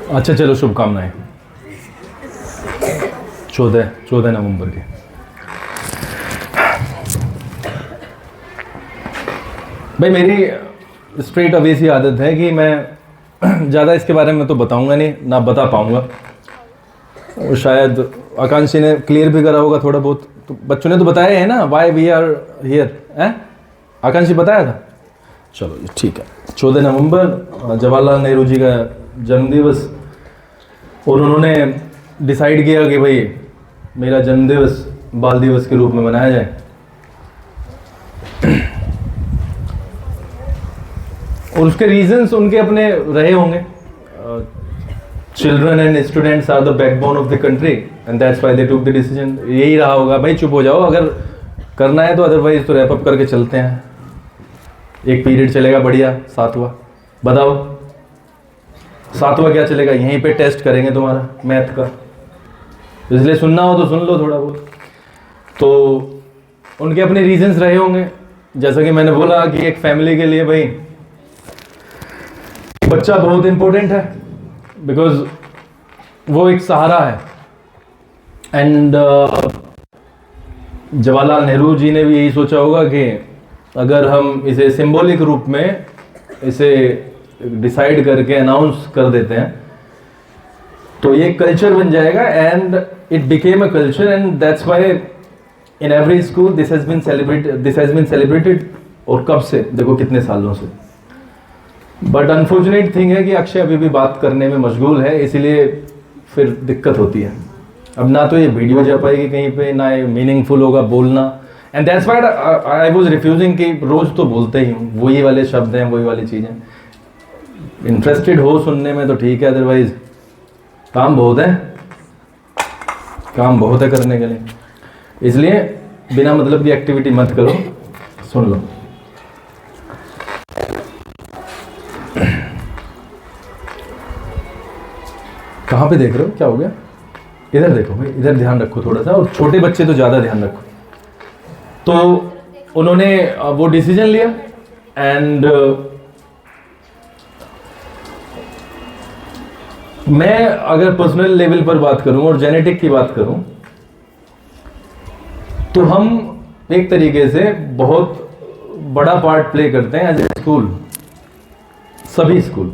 अच्छा चलो, शुभकामनाएं। 14 नवंबर के। भाई मेरी स्ट्रेट अवे सी आदत है कि मैं ज़्यादा इसके बारे में तो बताऊंगा नहीं, ना बता पाऊंगा। और शायद आकांक्षी ने क्लियर भी करा होगा थोड़ा बहुत, तो बच्चों ने तो बताया है ना, वाई वी आर हियर है। आकांक्षी बताया था। चलो जी ठीक है। 14 नवंबर जवाहरलाल नेहरू जी का जन्मदिवस, और उन्होंने डिसाइड किया कि भाई मेरा जन्मदिवस बाल दिवस के रूप में मनाया जाए। और उसके रीजंस उनके अपने रहे होंगे। Children and students are the backbone of the country and that's why they took the decision. यही रहा होगा, भाई चुप हो जाओ अगर करना है तो, अदरवाइज तो रैप अप करके चलते हैं। एक पीरियड चलेगा बढ़िया, 7वां। बताओ 7वां क्या चलेगा, यहीं पे टेस्ट करेंगे तुम्हारा मैथ का, इसलिए सुनना हो तो सुन लो थोड़ा बहुत। तो उनके अपने रीजंस रहे होंगे। जैसा कि मैंने बोला कि एक फैमिली के लिए भाई बच्चा बहुत इंपॉर्टेंट है, बिकॉज वो एक सहारा है। एंड जवाहरलाल नेहरू जी ने भी यही सोचा होगा कि अगर हम इसे सिंबॉलिक रूप में इसे डिसाइड करके अनाउंस कर देते हैं तो ये कल्चर बन जाएगा। And it became a culture and that's why in every school this has been celebrated. और कब से, देखो कितने सालों से। बट अनफॉर्चुनेट थिंग है कि अक्षय अभी भी बात करने में मशगूल है, इसीलिए फिर दिक्कत होती है। अब ना तो ये वीडियो जा पाएगी कहीं पे, ना ये मीनिंगफुल होगा बोलना। And that's why I was refusing कि रोज तो बोलते ही हूँ, वही वाले शब्द हैं, वही वाली चीज़ें। इंटरेस्टेड हो सुनने में तो ठीक है, अदरवाइज काम बहुत है, काम बहुत है करने के लिए। इसलिए बिना मतलब की एक्टिविटी मत करो, सुन लो। कहाँ पे देख रहे हो, क्या हो गया? इधर देखो भाई, इधर ध्यान रखो थोड़ा सा, और छोटे बच्चे तो ज़्यादा ध्यान रखो। तो उन्होंने वो डिसीजन लिया एंड मैं अगर पर्सनल लेवल पर बात करूं और जेनेटिक की बात करूं तो हम एक तरीके से बहुत बड़ा पार्ट प्ले करते हैं एज ए स्कूल, सभी स्कूल।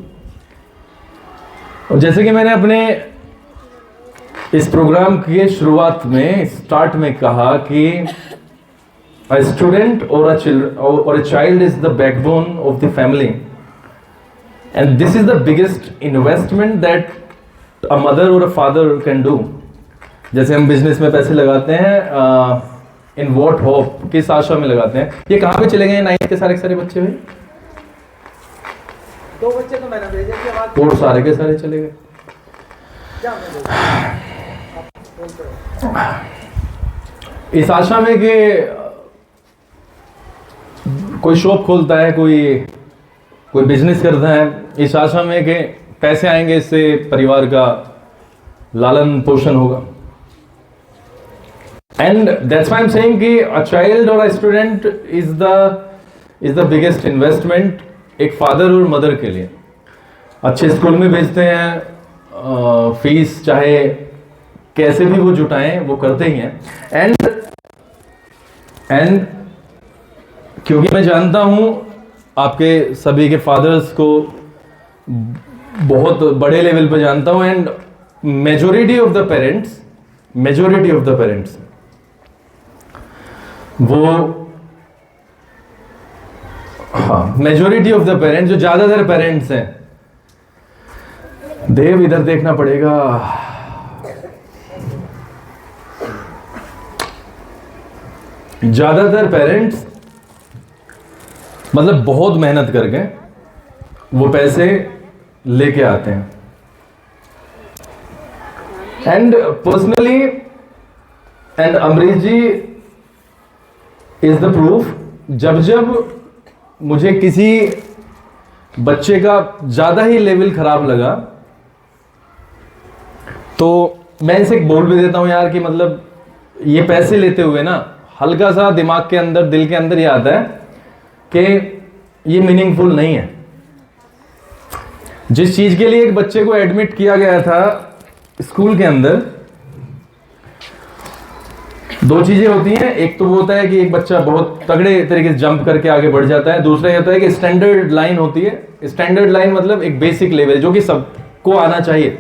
और जैसे कि मैंने अपने इस प्रोग्राम के शुरुआत में स्टार्ट में कहा कि a student or a child is the backbone of the family, and this is the biggest investment that a mother or a father can do. जैसे हम बिजनेस में पैसे लगाते हैं, इन वॉट होप, किस आशा में लगाते हैं। ये कहाँ पे चले गए 9th के सारे बच्चे भाई? 2 बच्चे तो मैंने भेजे थे, और सारे के सारे चले गए। इस आशा में कि कोई शॉप खोलता है, कोई बिजनेस करता है, इस आशा में कि पैसे आएंगे, इससे परिवार का लालन पोषण होगा। And that's why I am saying कि अ चाइल्ड और a student is the biggest investment एक फादर और मदर के लिए। अच्छे स्कूल में भेजते हैं, फीस चाहे कैसे भी वो जुटाएं, वो करते ही हैं। एंड क्योंकि मैं जानता हूं आपके सभी के फादर्स को बहुत बड़े लेवल पे जानता हूं, and majority of the parents majority of the parents, जो ज्यादातर पेरेंट्स हैं, देव इधर देखना पड़ेगा, ज्यादातर पेरेंट्स मतलब बहुत मेहनत करके वो पैसे लेके आते हैं। And personally, and Amrish ji is the proof, जब मुझे किसी बच्चे का ज्यादा ही लेवल खराब लगा तो मैं इनसे बोल भी देता हूं यार कि मतलब ये पैसे लेते हुए ना हल्का सा दिमाग के अंदर, दिल के अंदर ये आता है कि ये मीनिंगफुल नहीं है। जिस चीज के लिए एक बच्चे को एडमिट किया गया था स्कूल के अंदर, दो चीजें होती हैं। एक तो वो होता है कि एक बच्चा बहुत तगड़े तरीके से जंप करके आगे बढ़ जाता है। दूसरा ये होता है कि स्टैंडर्ड लाइन होती है। स्टैंडर्ड लाइन मतलब एक बेसिक लेवल जो कि सबको आना चाहिए,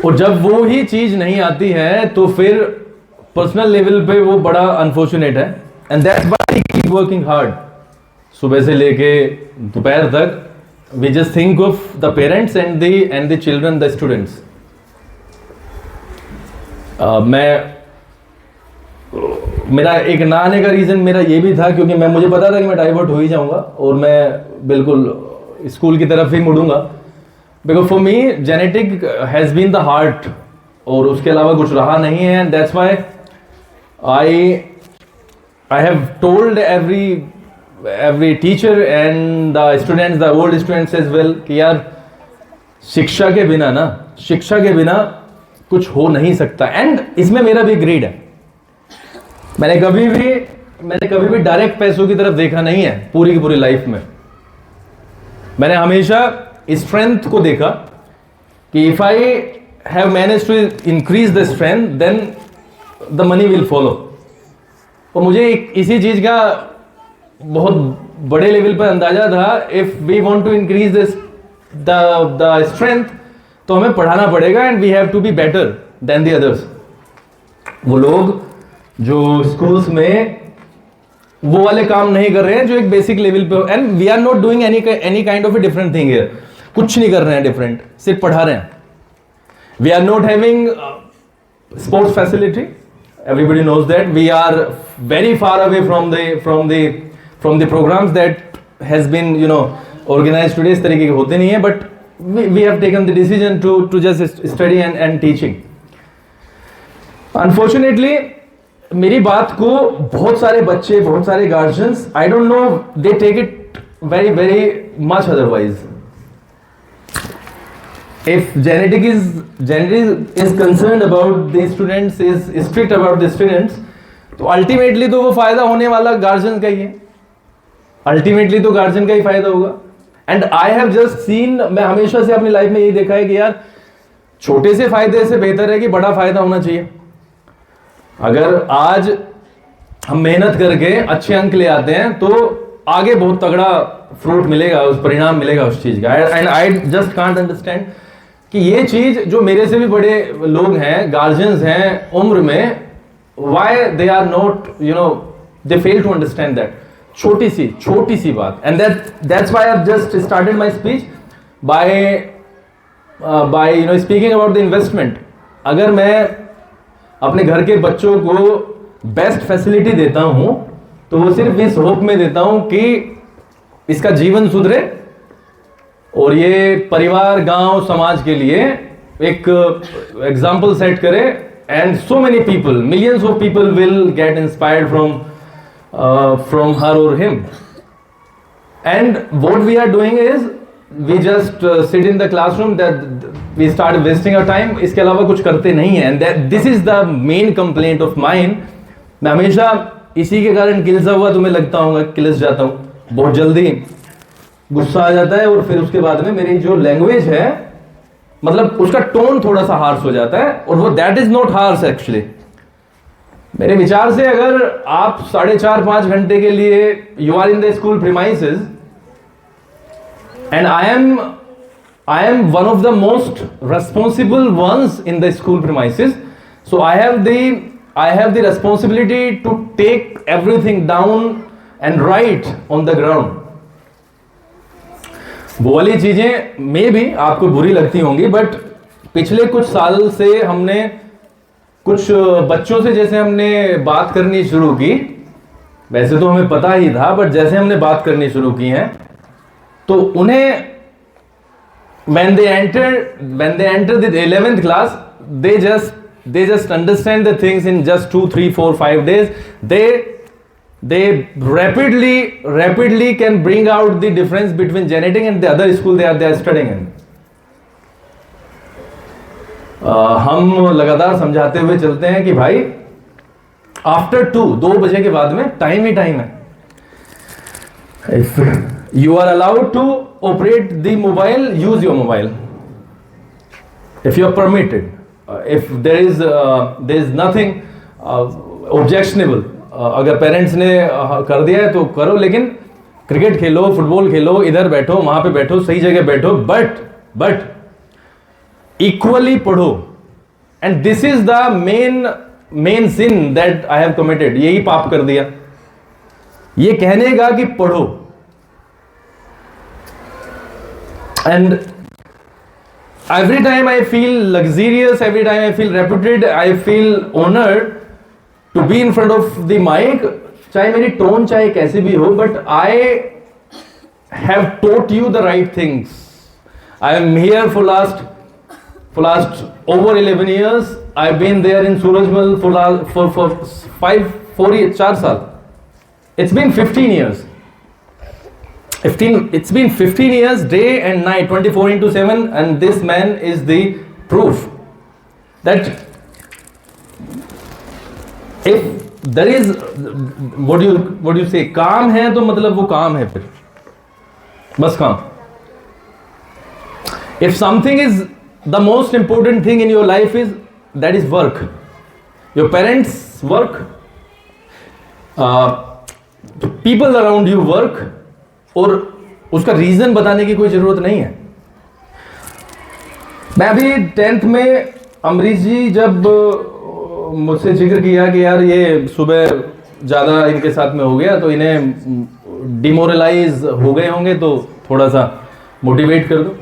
और जब वो ही चीज नहीं आती है तो फिर पर्सनल लेवल पे वो बड़ा अनफॉर्चुनेट है। And that's why we keep working hard, सुबह से लेके दोपहर तक। We just think of the parents and the children, the students. मेरा एक ना आने का रीजन मेरा ये भी था क्योंकि मुझे पता था कि मैं डाइवर्ट हो ही जाऊंगा और मैं बिल्कुल स्कूल की तरफ ही मुड़ूंगा। Because for me genetic has been the heart, और उसके अलावा कुछ रहा नहीं है। And that's why I have told every teacher and the students, the old students as well, कि यार शिक्षा के बिना कुछ हो नहीं सकता। एंड इसमें मेरा भी ग्रेड है। मैंने कभी भी डायरेक्ट पैसों की तरफ देखा नहीं है पूरी की पूरी लाइफ में। मैंने हमेशा स्ट्रेंथ को देखा कि if I have manage to increase the strength then the money will follow. और मुझे इसी चीज का बहुत बड़े लेवल पर अंदाजा था। If we want to increase the strength तो हमें पढ़ाना पड़ेगा, and we have to be better than the others. वो लोग जो स्कूल्स में वो वाले काम नहीं कर रहे हैं जो एक बेसिक लेवल पे, and we are not doing any kind of a different thing here. कुछ नहीं कर रहे हैं डिफरेंट, सिर्फ पढ़ा रहे हैं। We are not having sports facility, everybody knows that. We are very far away from the programs that has been organised today. इस तरीके के होते नहीं है, but we have taken the decision to just study and teaching. Unfortunately मेरी बात को बहुत सारे बच्चे, बहुत सारे guardians, I don't know, they take it very much otherwise. If genetic is concerned about the students, is strict about the students, तो ultimately तो वो फायदा होने वाला गार्जियन का ही है। अल्टीमेटली तो गार्जियन का ही फायदा होगा। And I have just seen, मैं हमेशा से अपनी लाइफ में यही देखा है कि यार छोटे से फायदे से बेहतर है कि बड़ा फायदा होना चाहिए। अगर आज हम मेहनत करके अच्छे अंक ले आते हैं तो आगे बहुत तगड़ा फ्रूट मिलेगा, उस परिणाम मिलेगा उस चीज का। And I just can't understand कि ये चीज जो मेरे से भी बड़े लोग हैं, गार्जियंस हैं उम्र में, why they are not they fail to understand that छोटी सी बात। And that's why I just started my speech by speaking about the investment. अगर मैं अपने घर के बच्चों को बेस्ट फैसिलिटी देता हूं तो वो सिर्फ इस होप में देता हूं कि इसका जीवन सुधरे और ये परिवार, गांव, समाज के लिए एक एग्जाम्पल सेट करे। And so many people, millions of people will get inspired from her और him. And what we are doing is we just sit in the classroom, that we start wasting our time। इसके अलावा कुछ करते नहीं है। and this is the main complaint of mine। मैं हमेशा इसी के कारण किलसा हुआ तुम्हें लगता होगा, किलस जाता हूँ बहुत जल्दी, गुस्सा आ जाता है, और फिर उसके बाद में मेरी जो लैंग्वेज है, मतलब उसका टोन थोड़ा सा हार्श हो जाता है, और वो that is not harsh actually. मेरे विचार से अगर आप 4.5-5 घंटे के लिए you are in the school premises, and I am one of the most responsible ones in the school premises, so I have the responsibility to take everything down and write on the ground। वो वाली चीजें मे भी आपको बुरी लगती होंगी, but पिछले कुछ साल से हमने कुछ बच्चों से जैसे हमने बात करनी शुरू की, वैसे तो हमें पता ही था, बट जैसे हमने बात करनी शुरू की है तो उन्हें when they enter the 11th class, they just understand the things in just 2, 3, 4, 5 days। they rapidly can bring out the difference between genetic and the other school they are studying in। हम लगातार समझाते हुए चलते हैं कि भाई after 2 बजे के बाद में टाइम ही टाइम है। You are allowed to operate the mobile, use your mobile. If you are permitted, if there is nothing objectionable. अगर पेरेंट्स ने कर दिया है तो करो, लेकिन क्रिकेट खेलो, फुटबॉल खेलो, इधर बैठो, वहां पे बैठो, सही जगह बैठो, बट इक्वली पढ़ो. And this is the main sin that I have committed. यही पाप कर दिया, ये कहने का कि पढ़ो. And every time I feel luxurious, every time I feel reputed, I feel honored to be in front of the mic. चाहे मेरी टोन चाहे कैसी भी हो, but I have taught you the right things. I am here for last over 11 years. I've been there in Surajmal for 4 साल. It's been 15 years. It's been 15 years, day and night, 24/7, and this man is the proof that if there is what you say, काम है तो मतलब वो काम है, फिर बस काम. If something is the most important thing in your life, is that is work. Your parents work, people around you work, और उसका रीजन बताने की कोई जरूरत नहीं है. मैं अभी 10th में अमरीश जी जब मुझसे जिक्र किया कि यार ये सुबह ज़्यादा इनके साथ में हो गया तो इन्हें डिमोरलाइज हो गए होंगे, तो थोड़ा सा मोटिवेट कर दो.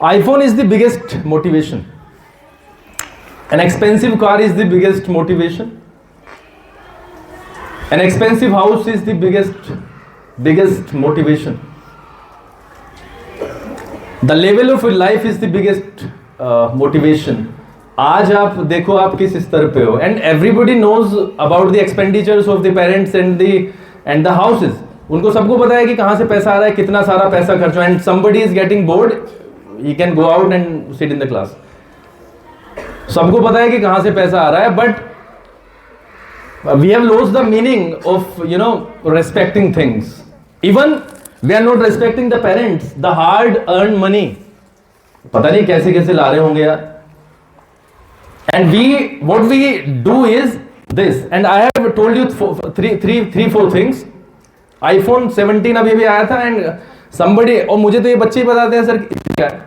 IPhone is the biggest motivation. An expensive car is the biggest motivation. An expensive house is the biggest motivation. The level of life is the biggest motivation. आज आप देखो आप किस स्तर पे हो. And everybody knows about the expenditures of the parents and the houses. उनको सबको पता है कि कहाँ से पैसा आ रहा है, कितना सारा पैसा खर्च हो. And somebody is getting bored, he can go out and sit in the class. सबको पता है कि कहाँ से पैसा आ रहा है, but we have lost the meaning of respecting things. Even we are not respecting the parents, the hard earned money. पता नहीं कैसे कैसे ला रहे होंगे यार. And what we do is this, and I have told you three four things. iPhone 17 अभी आया था, and somebody, और मुझे तो ये बच्चे ही बताते हैं सर क्या है,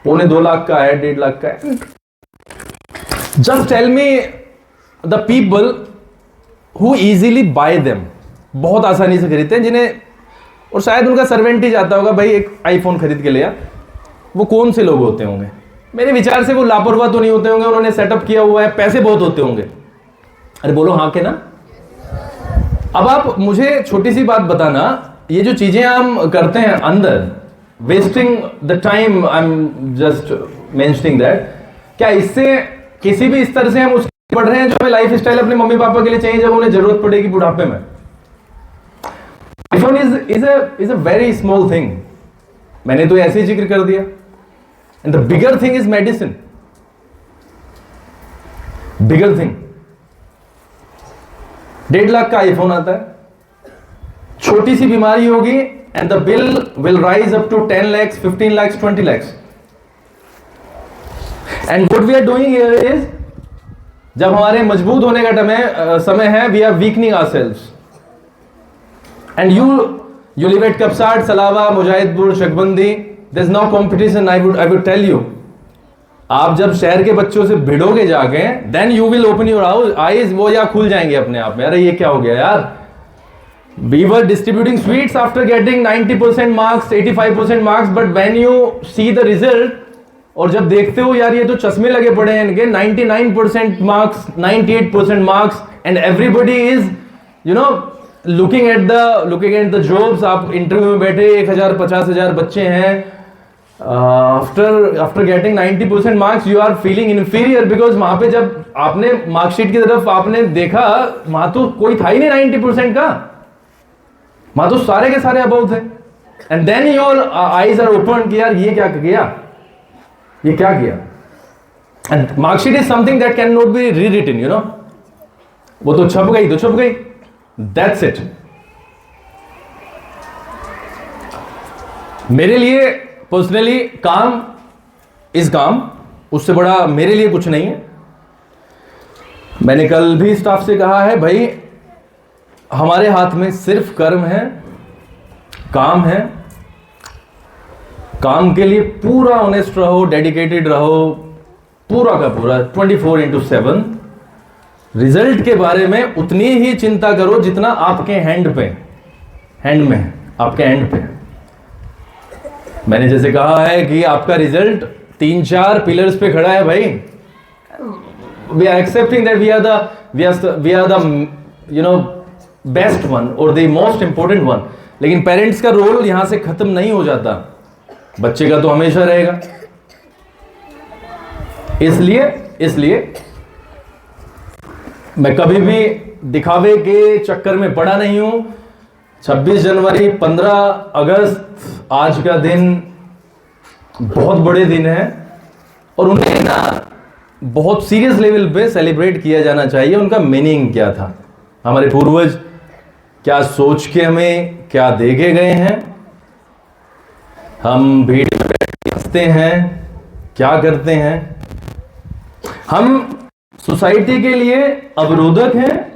2.25 लाख का है, 1.5 लाख का है. Just tell me the people who easily buy them, बहुत आसानी से खरीदते हैं, जिन्हें, और शायद उनका सर्वेंट ही जाता होगा भाई एक आईफोन खरीद के लिया. वो कौन से लोग होते होंगे? मेरे विचार से वो लापरवाह तो नहीं होते होंगे, उन्होंने सेटअप किया हुआ है, पैसे बहुत होते होंगे. अरे बोलो हाँ के ना. अब आप मुझे छोटी सी बात बताना, ये जो चीजें हम करते हैं अंदर, wasting the time, I am just mentioning that, क्या इससे किसी भी स्तर से हम उसके पढ़ रहे हैं जो हमें लाइफ स्टाइल अपने मम्मी पापा के लिए चाहिए जब उन्हें जरूरत पड़ेगी बुढ़ापे में? iPhone is a very small thing. मैंने तो ऐसे ही जिक्र कर दिया. And the bigger thing is medicine. Bigger thing. 1.5 lakh का iPhone आता है. छोटी सी बीमारी होगी and the bill will rise up to 10 lakhs, 15 lakhs, 20 lakhs. And what we are doing here is, जब हमारे मजबूत होने का समय है, we are weakening ourselves. And you live at Kapsat, Salava, Mujahidpur, Shakbandi. There's no competition. I would tell you. आप जब शहर के बच्चों से भिड़ोगे जाके, then you will open your eyes. वो या खुल जाएंगे अपने आप में. अरे ये क्या हो गया यार? We were distributing sweets after getting 90% marks, 85% marks. But when you see the result, और जब देखते हो यार ये तो चश्मे लगे पड़े हैं इनके, 99% marks, 98% marks, and everybody is, looking at the jobs. आप इंटरव्यू में बैठे 1,000-50,000 बच्चे हैं. After getting 90% marks you are feeling inferior, because वहां पे जब आपने मार्कशीट की तरफ आपने देखा, वहां तो कोई था ही नहीं 90% का, वहां तो सारे के सारे अबव थे. And then your eyes are open कि यार ये क्या किया. And marksheet is something that can not be rewritten. वो तो छप गई. That's it. मेरे लिए पर्सनली काम इज काम, उससे बड़ा मेरे लिए कुछ नहीं है। मैंने कल भी स्टाफ से कहा है, भाई हमारे हाथ में सिर्फ कर्म है, काम है। काम के लिए पूरा ऑनेस्ट रहो, डेडिकेटेड रहो, पूरा का पूरा 24/7। रिजल्ट के बारे में उतनी ही चिंता करो जितना आपके हैंड में आपके हैंड पे। मैंने जैसे कहा है कि आपका रिजल्ट 3-4 पिलर्स पे खड़ा है भाई। We are accepting that we are the best one और द मोस्ट इंपॉर्टेंट वन, लेकिन पेरेंट्स का रोल यहां से खत्म नहीं हो जाता, बच्चे का तो हमेशा रहेगा। इसलिए मैं कभी भी दिखावे के चक्कर में पड़ा नहीं हूं। 26 जनवरी, 15 अगस्त आज का दिन बहुत बड़े दिन है और उन्हें ना बहुत सीरियस लेवल पे सेलिब्रेट किया जाना चाहिए। उनका मीनिंग क्या था, हमारे पूर्वज क्या सोच के हमें क्या दे के गए हैं, हम भीड़ में हंसते हैं, क्या करते हैं, हम सोसाइटी के लिए अवरोधक हैं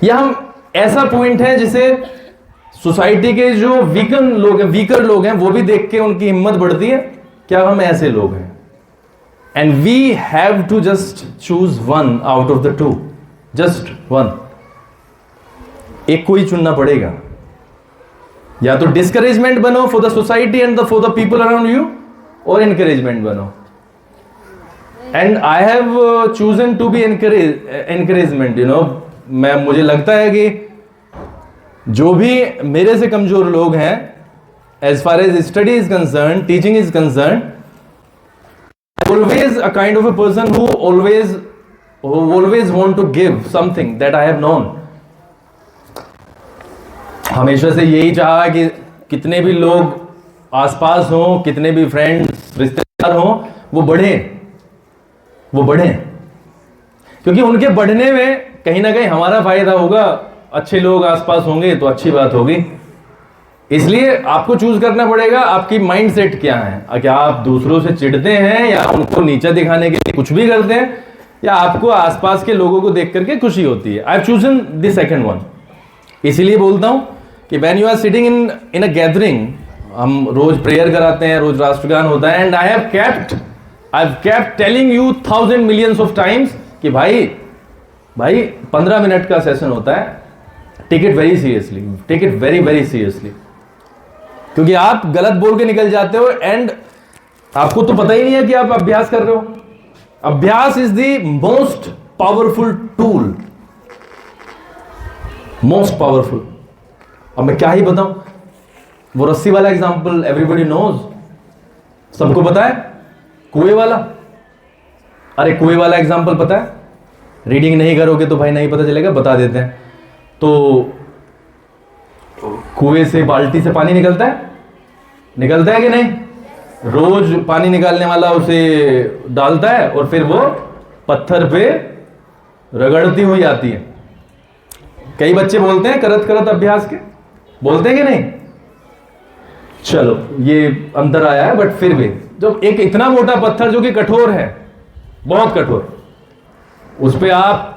या हम ऐसा पॉइंट है जिसे सोसाइटी के जो वीकर लोग हैं वो भी देख के उनकी हिम्मत बढ़ती है। क्या हम ऐसे लोग हैं? And we have to just choose one out of the two, just one. एक को ही चुनना पड़ेगा, या तो डिस्करेजमेंट बनो for the society and for the people around you, और एनकरेजमेंट बनो। And I have chosen to be encouragement. मुझे लगता है कि जो भी मेरे से कमजोर लोग हैं, as far as study is concern, teaching is concern, always a kind of a person who always want to give something that I have known। हमेशा से यही चाहा कि कितने भी लोग आसपास हों, कितने भी फ्रेंड्स रिश्तेदार हों, वो बढ़ें, क्योंकि उनके बढ़ने में कहीं ना कहीं हमारा फायदा होगा। अच्छे लोग आसपास होंगे तो अच्छी बात होगी। इसलिए आपको चूज करना पड़ेगा आपकी माइंडसेट क्या है। क्या आप दूसरों से चिढ़ते हैं या उनको नीचा दिखाने के लिए कुछ भी करते हैं, या आपको आसपास के लोगों को देख करके खुशी होती है। I have chosen the second one. इसीलिए बोलता हूं कि when you are sitting in a gathering, हम रोज प्रेयर कराते हैं, रोज राष्ट्रगान होता है, and I have kept telling you 1000 millions of times कि भाई 15 मिनट का सेशन होता है, take it very seriously, take it very very seriously, क्योंकि आप गलत बोल के निकल जाते हो एंड आपको तो पता ही नहीं है कि आप अभ्यास कर रहे हो। अभ्यास is the most powerful tool, most powerful. अब मैं क्या ही बताऊं, वो रस्सी वाला एग्जांपल एवरीबॉडी नोज, सबको पता है। कुएं वाला, अरे कुएं वाला एग्जांपल पता है? रीडिंग नहीं करोगे तो भाई नहीं पता चलेगा, बता देते हैं। तो कुएं से बाल्टी से पानी निकलता है कि नहीं? रोज पानी निकालने वाला उसे डालता है और फिर वो पत्थर पे रगड़ती हुई आती है। कई बच्चे बोलते हैं करत करत अभ्यास के, बोलते हैं कि नहीं? चलो ये अंतर आया है, बट फिर भी जब एक इतना मोटा पत्थर जो कि कठोर है, बहुत कठोर, उस पे आप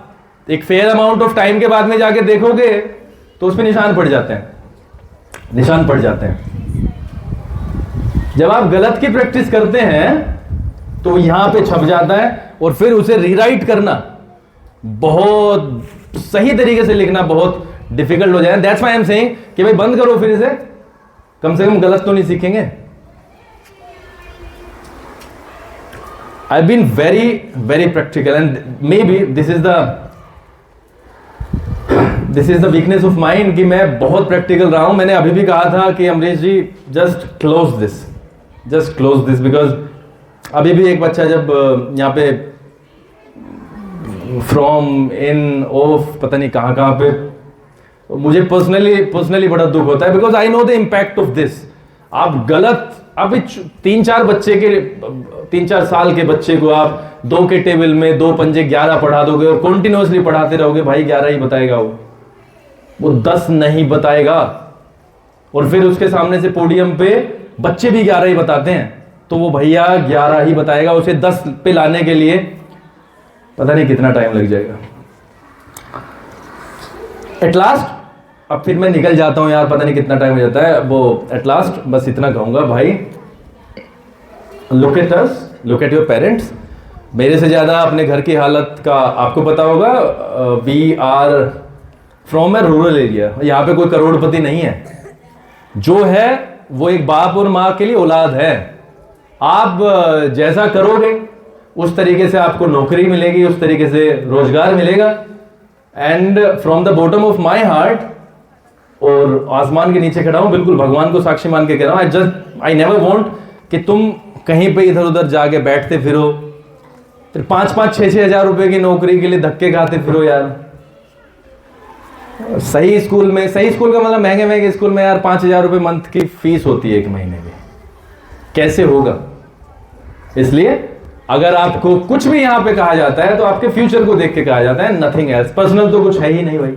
एक फेयर अमाउंट ऑफ टाइम के बाद में जाके देखोगे तो उस पे निशान पड़ जाते हैं। जब आप गलत की प्रैक्टिस करते हैं तो यहां पे छप जाता है और फिर उसे रीराइट करना, बहुत सही तरीके से लिखना बहुत डिफिकल्ट हो जाए। That's why I am saying कि भाई बंद करो फिर इसे, कम से कम गलत तो नहीं सीखेंगे। I've been very very practical and maybe this is the weakness of mine कि मैं बहुत प्रैक्टिकल रहा हूं। मैंने अभी भी कहा था कि अमरीश जी just close this because अभी भी एक बच्चा जब यहाँ पे from in off पता नहीं कहाँ पे, मुझे पर्सनली बड़ा दुख होता है because I know the impact of this. आप गलत, अभी 3-4 साल के बच्चे को आप 2 के टेबल में 2 पंजे 11 पढ़ा दोगे और कंटिन्यूअसली पढ़ाते रहोगे, भाई 11 ही बताएगा वो 10 नहीं बताएगा। और फिर उसके सामने से पोडियम पे बच्चे भी 11 ही बताते हैं, तो वो भैया 11 ही बताएगा, उसे 10 पे लाने के लिए पता नहीं कितना टाइम लग जाएगा। एट लास्ट, अब फिर मैं निकल जाता हूं यार, पता नहीं कितना टाइम हो जाता है वो। एट लास्ट बस इतना कहूंगा भाई, look at us, look at your parents. मेरे से ज़्यादा अपने घर की हालत का आपको पता होगा। We are from a rural area, यहाँ पे कोई करोड़पति नहीं है। जो है वो एक बाप और माँ के लिए औलाद है। आप जैसा करोगे उस तरीके से आपको नौकरी मिलेगी, उस तरीके से रोजगार मिलेगा। And from the bottom of my heart, और आसमान के नीचे खड़ा हूं, बिल्कुल भगवान को साक्षी मान के कह रहा हूं, आई नेवर वॉन्ट कि तुम कहीं पे इधर उधर जाके बैठते फिरो, फिर 5-5, 6-6 हजार रुपए की नौकरी के लिए धक्के खाते फिरो यार। सही स्कूल में, सही स्कूल का मतलब महंगे महंगे स्कूल में यार 5,000 रुपए मंथ की फीस होती है 1 महीने की, कैसे होगा? इसलिए अगर आपको कुछ भी यहां पे कहा जाता है तो आपके फ्यूचर को देख के कहा जाता है, नथिंग एल्स। पर्सनल तो कुछ है ही नहीं भाई।